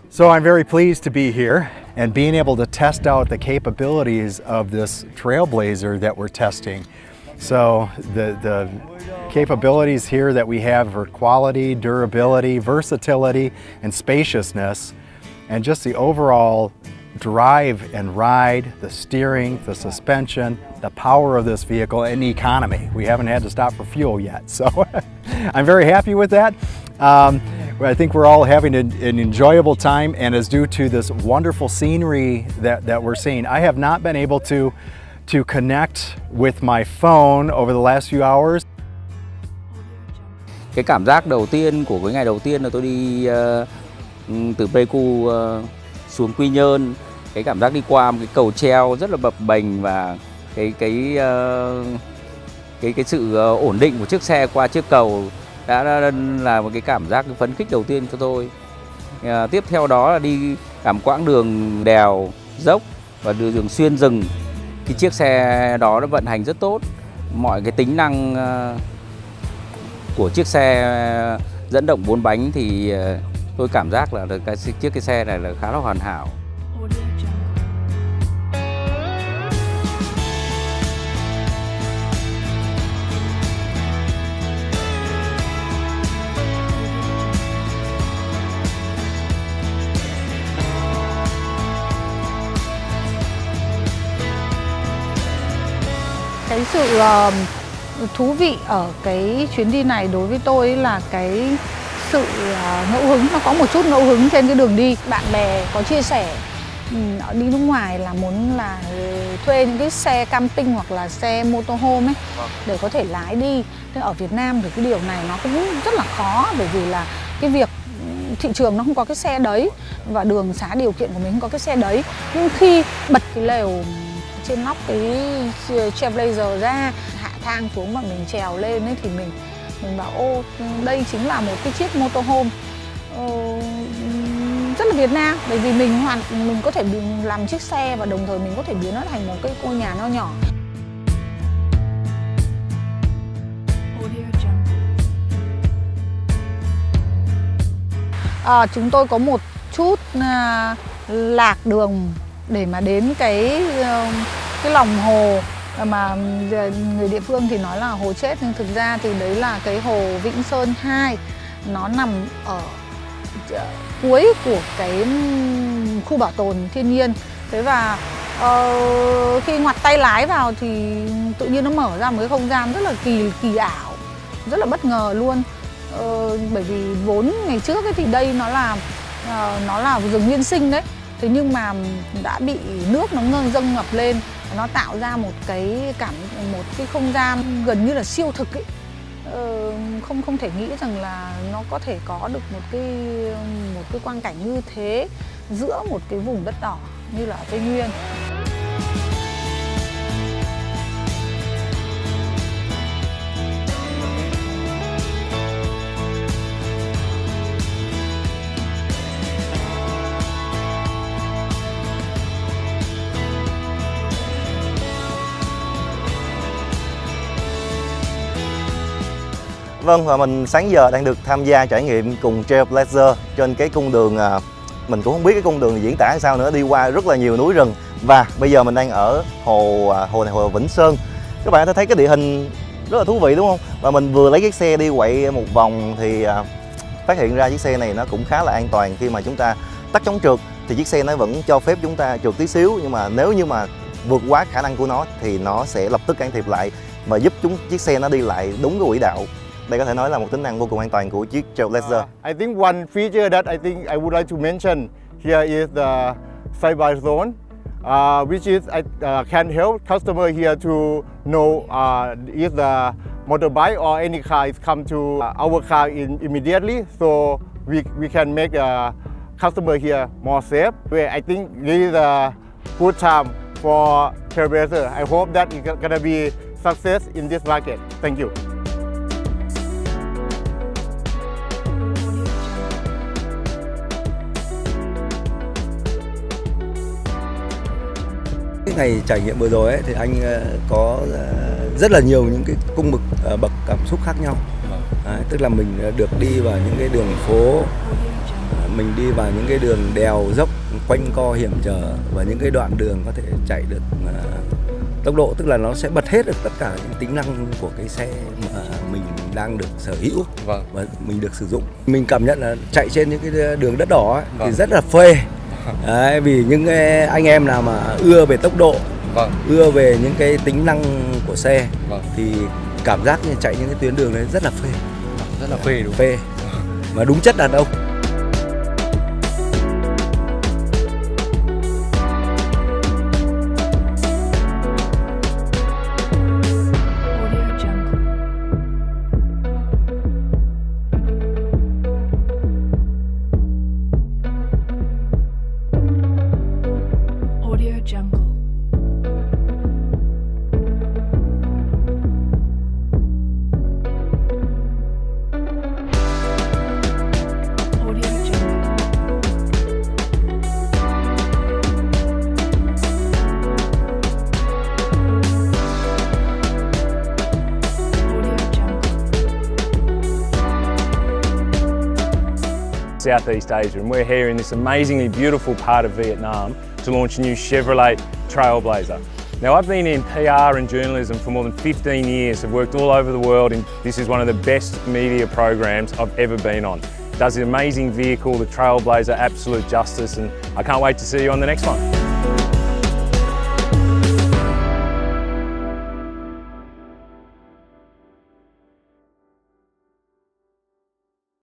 So I'm very pleased to be here and being able to test out the capabilities of this Trailblazer that we're testing. So the capabilities here that we have for quality, durability, versatility, and spaciousness, and just the overall drive and ride, the steering, the suspension, the power of this vehicle, and the economy. We haven't had to stop for fuel yet, so I'm very happy with that. I think we're all having an enjoyable time, and it's due to this wonderful scenery that we're seeing. I have not been able to connect with my phone over the last few hours. Cái cảm giác đầu tiên của cái ngày đầu tiên là tôi đi từ Pleiku xuống Quy Nhơn, cái cảm giác đi qua một cái cầu treo rất là bập bềnh và cái sự ổn định của chiếc xe qua chiếc cầu đã là một cái cảm giác phấn khích đầu tiên cho tôi. Tiếp theo đó là đi cả một quãng đường đèo dốc và đường xuyên rừng. Thì chiếc xe đó nó vận hành rất tốt, mọi cái tính năng của chiếc xe dẫn động 4 bánh thì tôi cảm giác là chiếc xe này là khá là hoàn hảo. Cái sự thú vị ở cái chuyến đi này đối với tôi là cái sự ngẫu hứng, nó có một chút ngẫu hứng trên cái đường đi. Bạn bè có chia sẻ đi nước ngoài là muốn là thuê những cái xe camping hoặc là xe motorhome ấy để có thể lái đi. Thế ở Việt Nam thì cái điều này nó cũng rất là khó, bởi vì là cái việc thị trường nó không có cái xe đấy và đường xá điều kiện của mình không có cái xe đấy. Nhưng khi bật cái lều trên nóc cái Trailblazer ra, hạ thang xuống mà mình trèo lên ấy, thì mình bảo ô, đây chính là một cái chiếc motorhome rất là Việt Nam, bởi vì mình có thể làm chiếc xe và đồng thời mình có thể biến nó thành một cái ngôi nhà nho nhỏ. Chúng tôi có một chút lạc đường để mà đến cái lòng hồ mà người địa phương thì nói là hồ chết, nhưng thực ra thì đấy là cái hồ Vĩnh Sơn 2. Nó nằm ở cuối của cái khu bảo tồn thiên nhiên. Thế và khi ngoặt tay lái vào thì tự nhiên nó mở ra một cái không gian rất là kỳ ảo, rất là bất ngờ luôn. Bởi vì vốn ngày trước ấy thì đây nó là rừng nguyên sinh đấy. Thế nhưng mà đã bị nước nó dâng ngập lên, nó tạo ra một cái không gian gần như là siêu thực ấy. Không thể nghĩ rằng là nó có thể có được một cái quang cảnh như thế giữa một cái vùng đất đỏ như là ở Tây Nguyên. Vâng, và mình sáng giờ đang được tham gia trải nghiệm cùng Trailblazer trên cái cung đường, mình cũng không biết cái cung đường diễn tả sao nữa, đi qua rất là nhiều núi rừng. Và bây giờ mình đang ở hồ này, hồ Vĩnh Sơn. Các bạn thấy cái địa hình rất là thú vị đúng không? Và mình vừa lấy chiếc xe đi quậy một vòng thì phát hiện ra chiếc xe này nó cũng khá là an toàn. Khi mà chúng ta tắt chống trượt thì chiếc xe nó vẫn cho phép chúng ta trượt tí xíu, nhưng mà nếu như mà vượt quá khả năng của nó thì nó sẽ lập tức can thiệp lại và giúp chiếc xe nó đi lại đúng cái quỹ đạo. Đây có thể nói là một tính năng vô cùng an toàn của chiếc Trailblazer. I think one feature that I think I would like to mention here is the side-by zone, which is can help customer here to know if the motorbike or any car is come to our car immediately, so we can make the customer here more safe. I think this is a good time for Trailblazer. I hope that it's gonna be success in this market. Thank you. Cái ngày trải nghiệm vừa rồi ấy, thì anh có rất là nhiều những cái cung bậc cảm xúc khác nhau. Tức là mình được đi vào những cái đường phố mình đi vào những cái đường đèo dốc quanh co hiểm trở và những cái đoạn đường có thể chạy được tốc độ, tức là nó sẽ bật hết được tất cả những tính năng của cái xe mà mình đang được sở hữu và mình được sử dụng. Mình cảm nhận là chạy trên những cái đường đất đỏ ấy, thì rất là phê. Đấy, vì những anh em nào mà ưa về tốc độ, ưa về những cái tính năng của xe thì cảm giác như chạy những cái tuyến đường đấy rất là phê. Rất là phê đúng không? Phê. Mà đúng chất đàn ông. Audio Jungle. Audio Jungle. Audio Jungle. Southeast Asia, and we're here in this amazingly beautiful part of Vietnam to launch a new Chevrolet Trailblazer. Now, I've been in PR and journalism for more than 15 years. I've worked all over the world, and this is one of the best media programs I've ever been on. It does the amazing vehicle, the Trailblazer, absolute justice, and I can't wait to see you on the next one.